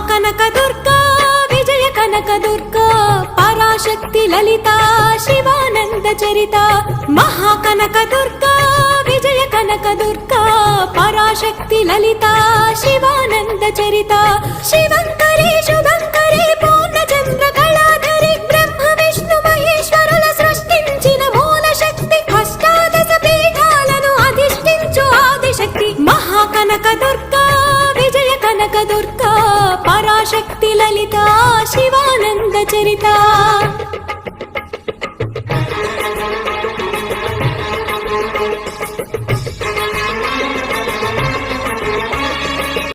మహాకనక దుర్గా విజయ కనక దుర్గా పరాశక్తి లలిత శివానంద చరిత మహాకనక దుర్గా విజయ కనక దుర్గా పరాశక్తి లలిత శివానంద చరిత శివంకరి శుభంకరి పూర్ణచంద్ర కళాధరి బ్రహ్మ విష్ణు మహేశ్వరుల సృష్టించిన మూల శక్తి అష్టాదశ పీఠాలను అధిష్ఠించు ఆదిశక్తి మహాకనక దుర్గా విజయ కనక దుర్గా పరాశక్తి లలిత శివానంద చరిత